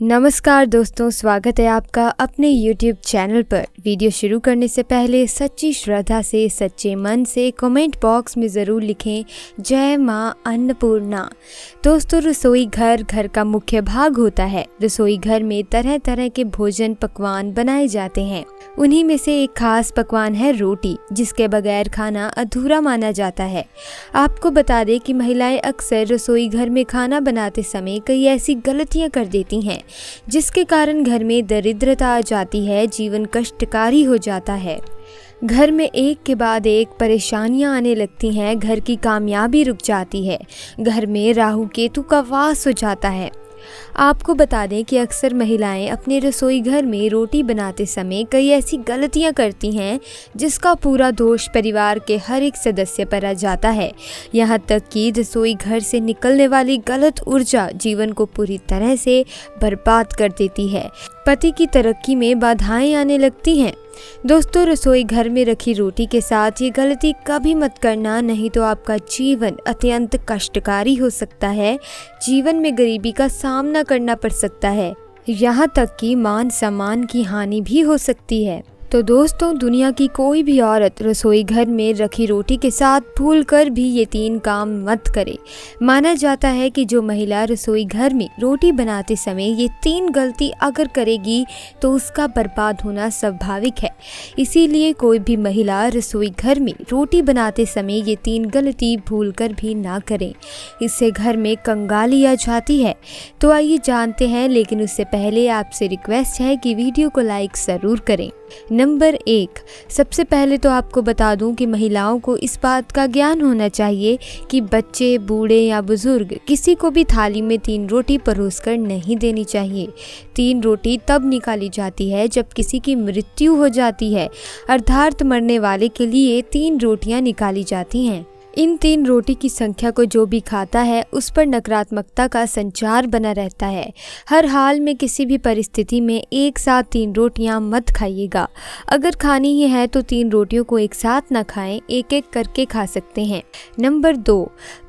नमस्कार दोस्तों, स्वागत है आपका अपने YouTube चैनल पर। वीडियो शुरू करने से पहले सच्ची श्रद्धा से सच्चे मन से कमेंट बॉक्स में ज़रूर लिखें जय माँ अन्नपूर्णा। दोस्तों, रसोई घर घर का मुख्य भाग होता है। रसोई घर में तरह तरह के भोजन पकवान बनाए जाते हैं। उन्हीं में से एक खास पकवान है रोटी, जिसके बगैर खाना अधूरा माना जाता है। आपको बता दें कि महिलाएं अक्सर रसोई घर में खाना बनाते समय कई ऐसी गलतियां कर देती हैं जिसके कारण घर में दरिद्रता आ जाती है, जीवन कष्टकारी हो जाता है। घर में एक के बाद एक परेशानियां आने लगती हैं, घर की कामयाबी रुक जाती है, घर में राहु केतु का वास हो जाता है। आपको बता दें कि अक्सर महिलाएं अपने रसोई घर में रोटी बनाते समय कई ऐसी गलतियां करती हैं जिसका पूरा दोष परिवार के हर एक सदस्य पर आ जाता है। यहाँ तक कि रसोई घर से निकलने वाली गलत ऊर्जा जीवन को पूरी तरह से बर्बाद कर देती है। पति की तरक्की में बाधाएं आने लगती हैं। दोस्तों, रसोई घर में रखी रोटी के साथ ये गलती कभी मत करना, नहीं तो आपका जीवन अत्यंत कष्टकारी हो सकता है। जीवन में गरीबी का सामना करना पड़ सकता है, यहाँ तक कि मान सम्मान की हानि भी हो सकती है। तो दोस्तों, दुनिया की कोई भी औरत रसोई घर में रखी रोटी के साथ भूलकर भी ये 3 काम मत करे। माना जाता है कि जो महिला रसोई घर में रोटी बनाते समय ये 3 गलती अगर करेगी तो उसका बर्बाद होना स्वाभाविक है। इसीलिए कोई भी महिला रसोई घर में रोटी बनाते समय ये 3 गलती भूलकर भी ना करें। इससे घर में कंगाली आ जाती है। तो आइए जानते हैं, लेकिन उससे पहले आपसे रिक्वेस्ट है कि वीडियो को लाइक ज़रूर करें। नंबर 1, सबसे पहले तो आपको बता दूं कि महिलाओं को इस बात का ज्ञान होना चाहिए कि बच्चे, बूढ़े या बुजुर्ग किसी को भी थाली में 3 रोटी परोसकर नहीं देनी चाहिए। 3 रोटी तब निकाली जाती है जब किसी की मृत्यु हो जाती है, अर्थात मरने वाले के लिए 3 रोटियां निकाली जाती हैं। इन 3 रोटी की संख्या को जो भी खाता है उस पर नकारात्मकता का संचार बना रहता है। हर हाल में किसी भी परिस्थिति में एक साथ 3 रोटियां मत खाइएगा। अगर खानी ही है तो 3 रोटियों को एक साथ ना खाएं, एक एक करके खा सकते हैं। नंबर 2,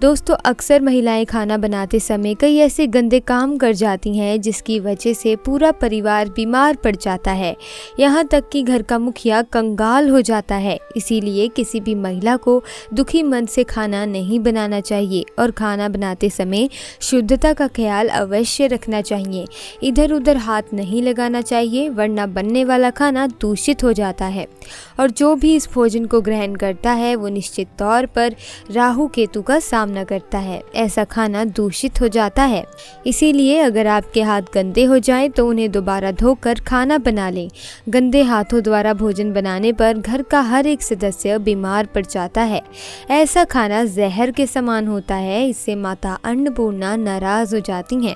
दोस्तों, अक्सर महिलाएं खाना बनाते समय कई ऐसे गंदे काम कर जाती हैं जिसकी वजह से पूरा परिवार बीमार पड़ जाता है, यहाँ तक कि घर का मुखिया कंगाल हो जाता है। इसीलिए किसी भी महिला को दुखी मन से खाना नहीं बनाना चाहिए और खाना बनाते समय शुद्धता का ख्याल अवश्य रखना चाहिए। इधर उधर हाथ नहीं लगाना चाहिए, वरना बनने वाला खाना दूषित हो जाता है और जो भी इस भोजन को ग्रहण करता है वो निश्चित तौर पर राहु केतु का सामना करता है। ऐसा खाना दूषित हो जाता है। इसीलिए अगर आपके हाथ गंदे हो जाएं तो उन्हें दोबारा धोकर खाना बना लें। गंदे हाथों द्वारा भोजन बनाने पर घर का हर एक सदस्य बीमार पड़ जाता है। ऐसा खाना जहर के समान होता है। इससे माता अन्नपूर्णा नाराज हो जाती हैं।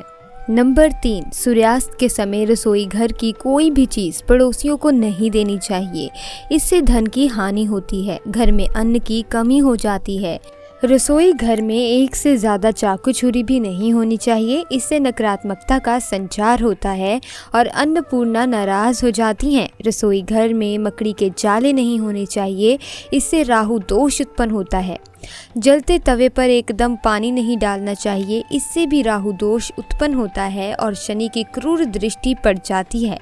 नंबर 3, सूर्यास्त के समय रसोई घर की कोई भी चीज़ पड़ोसियों को नहीं देनी चाहिए। इससे धन की हानि होती है, घर में अन्न की कमी हो जाती है। रसोई घर में एक से ज़्यादा चाकू छुरी भी नहीं होनी चाहिए। इससे नकारात्मकता का संचार होता है और अन्नपूर्णा नाराज हो जाती हैं। रसोई घर में मकड़ी के जाले नहीं होने चाहिए, इससे राहु दोष उत्पन्न होता है। जलते तवे पर एकदम पानी नहीं डालना चाहिए, इससे भी राहु दोष उत्पन्न होता है और शनि की क्रूर दृष्टि पड़ जाती है।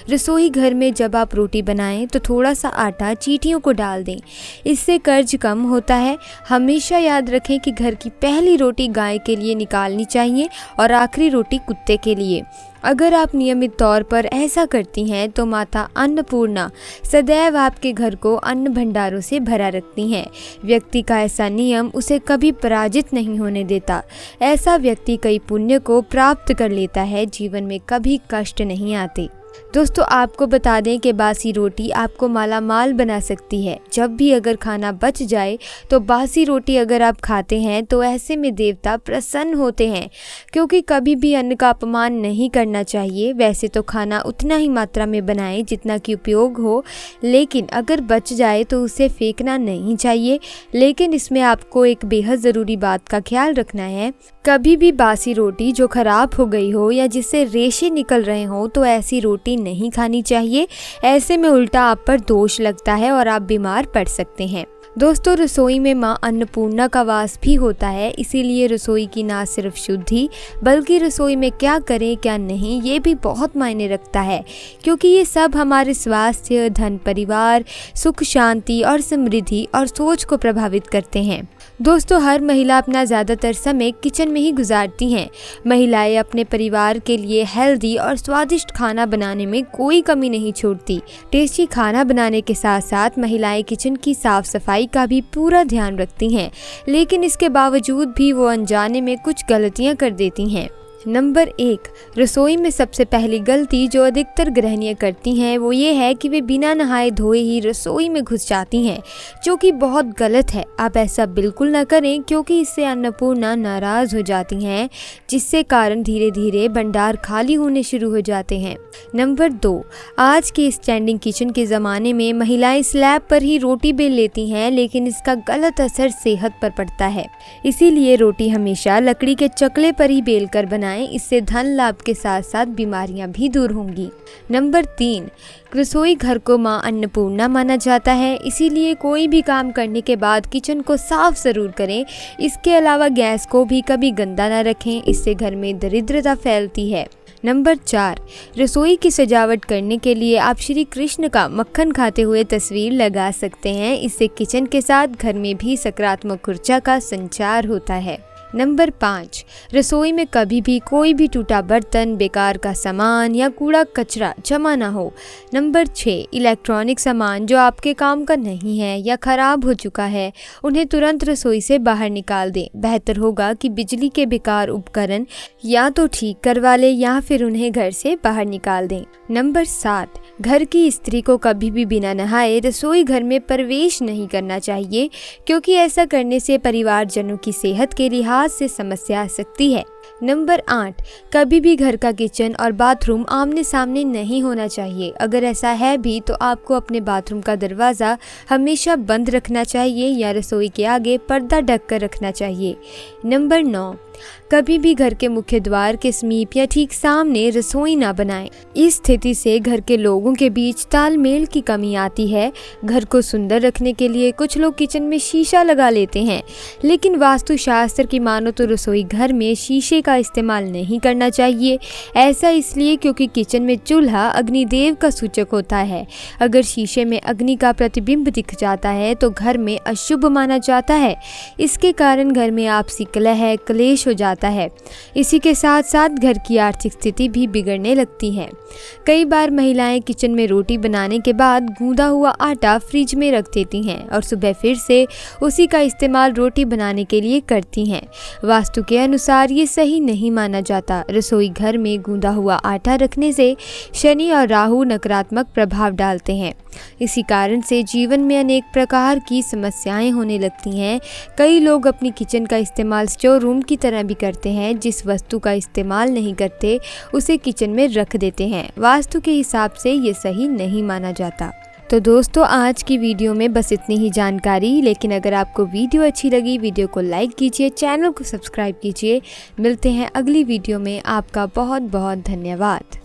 रसोई घर में जब आप रोटी बनाएं तो थोड़ा सा आटा चींटियों को डाल दें, इससे कर्ज कम होता है। हमेशा याद रखें कि घर की पहली रोटी गाय के लिए निकालनी चाहिए और आखिरी रोटी कुत्ते के लिए। अगर आप नियमित तौर पर ऐसा करती हैं तो माता अन्नपूर्णा सदैव आपके घर को अन्न भंडारों से भरा रखती हैं। व्यक्ति का ऐसा नियम उसे कभी पराजित नहीं होने देता। ऐसा व्यक्ति कई पुण्य को प्राप्त कर लेता है, जीवन में कभी कष्ट नहीं आते। दोस्तों, आपको बता दें कि बासी रोटी आपको माला माल बना सकती है। जब भी अगर खाना बच जाए तो बासी रोटी अगर आप खाते हैं तो ऐसे में देवता प्रसन्न होते हैं, क्योंकि कभी भी अन्न का अपमान नहीं करना चाहिए। वैसे तो खाना उतना ही मात्रा में बनाएं जितना कि उपयोग हो, लेकिन अगर बच जाए तो उसे फेंकना नहीं चाहिए। लेकिन इसमें आपको एक बेहद ज़रूरी बात का ख्याल रखना है। कभी भी बासी रोटी जो खराब हो गई हो या जिससे रेशे निकल रहे हो तो ऐसी रोटी नहीं खानी चाहिए। ऐसे में उल्टा आप पर दोष लगता है और आप बीमार पड़ सकते हैं। दोस्तों, रसोई में मां अन्नपूर्णा का वास भी होता है, इसीलिए रसोई की ना सिर्फ शुद्धि बल्कि रसोई में क्या करें क्या नहीं ये भी बहुत मायने रखता है, क्योंकि ये सब हमारे स्वास्थ्य, धन, परिवार, सुख, शांति और समृद्धि और सोच को प्रभावित करते हैं। दोस्तों, हर महिला अपना ज़्यादातर समय किचन में ही गुजारती हैं। महिलाएं अपने परिवार के लिए हेल्दी और स्वादिष्ट खाना बनाने में कोई कमी नहीं छोड़ती। टेस्टी खाना बनाने के साथ साथ महिलाएं किचन की साफ सफाई का भी पूरा ध्यान रखती हैं, लेकिन इसके बावजूद भी वो अनजाने में कुछ गलतियां कर देती हैं। नंबर 1, रसोई में सबसे पहली गलती जो अधिकतर गृहिणियां करती हैं वो ये है कि वे बिना नहाए धोए ही रसोई में घुस जाती हैं, जो कि बहुत गलत है। आप ऐसा बिल्कुल ना करें, क्योंकि इससे अन्नपूर्णा नाराज़ हो जाती हैं, जिससे कारण धीरे धीरे भंडार खाली होने शुरू हो जाते हैं। नंबर 2, आज के स्टैंडिंग किचन के ज़माने में महिलाएं स्लैब पर ही रोटी बेल लेती हैं, लेकिन इसका गलत असर सेहत पर पड़ता है। इसीलिए रोटी हमेशा लकड़ी के चकले पर ही बेल कर बनाएं, इससे धन लाभ के साथ साथ बीमारियां भी दूर होंगी। नंबर 3, रसोई घर को मां अन्नपूर्णा माना जाता है, इसीलिए कोई भी काम करने के बाद किचन को साफ जरूर करें। इसके अलावा गैस को भी कभी गंदा ना रखें, इससे घर में दरिद्रता फैलती है। नंबर 4, रसोई की सजावट करने के लिए आप श्री कृष्ण का मक्खन खाते हुए तस्वीर लगा सकते हैं। इससे किचन के साथ घर में भी सकारात्मक ऊर्जा का संचार होता है। नंबर 5, रसोई में कभी भी कोई भी टूटा बर्तन, बेकार का सामान या कूड़ा कचरा जमा ना हो। नंबर 6, इलेक्ट्रॉनिक सामान जो आपके काम का नहीं है या ख़राब हो चुका है, उन्हें तुरंत रसोई से बाहर निकाल दें। बेहतर होगा कि बिजली के बेकार उपकरण या तो ठीक करवा लें या फिर उन्हें घर से बाहर निकाल दें। नंबर 7, घर की स्त्री को कभी भी बिना नहाए रसोई घर में प्रवेश नहीं करना चाहिए, क्योंकि ऐसा करने से परिवारजनों की सेहत के लिहाज से समस्या आ सकती है। नंबर 8, कभी भी घर का किचन और बाथरूम आमने सामने नहीं होना चाहिए। अगर ऐसा है भी तो आपको अपने बाथरूम का दरवाज़ा हमेशा बंद रखना चाहिए या रसोई के आगे पर्दा ढक कर रखना चाहिए। नंबर 9, कभी भी घर के मुख्य द्वार के समीप या ठीक सामने रसोई ना बनाएं। इस स्थिति से घर के लोगों के बीच तालमेल की कमी आती है। घर को सुंदर रखने के लिए कुछ लोग किचन में शीशा लगा लेते हैं, लेकिन वास्तुशास्त्र की मानो तो रसोई घर में शीशे का इस्तेमाल नहीं करना चाहिए। ऐसा इसलिए क्योंकि किचन में चूल्हा अग्निदेव का सूचक होता है। अगर शीशे में अग्नि का प्रतिबिंब दिख जाता है तो घर में अशुभ माना जाता है। इसके कारण घर में आपसी कलह, क्लेश हो जाता है। इसी के साथ साथ घर की आर्थिक स्थिति भी बिगड़ने लगती है। कई बार महिलाएं किचन में रोटी बनाने के बाद गूंदा हुआ आटा फ्रिज में रख देती हैं और सुबह फिर से उसी का इस्तेमाल रोटी बनाने के लिए करती हैं। वास्तु के अनुसार ये सही नहीं माना जाता। रसोई घर में गूंदा हुआ आटा रखने से शनि और राहु नकारात्मक प्रभाव डालते हैं। इसी कारण से जीवन में अनेक प्रकार की समस्याएं होने लगती हैं। कई लोग अपनी किचन का इस्तेमाल स्टोर रूम की तरह भी करते हैं। जिस वस्तु का इस्तेमाल नहीं करते उसे किचन में रख देते हैं। वास्तु के हिसाब से ये सही नहीं माना जाता। तो दोस्तों, आज की वीडियो में बस इतनी ही जानकारी। लेकिन अगर आपको वीडियो अच्छी लगी, वीडियो को लाइक कीजिए, चैनल को सब्सक्राइब कीजिए। मिलते हैं अगली वीडियो में। आपका बहुत बहुत धन्यवाद।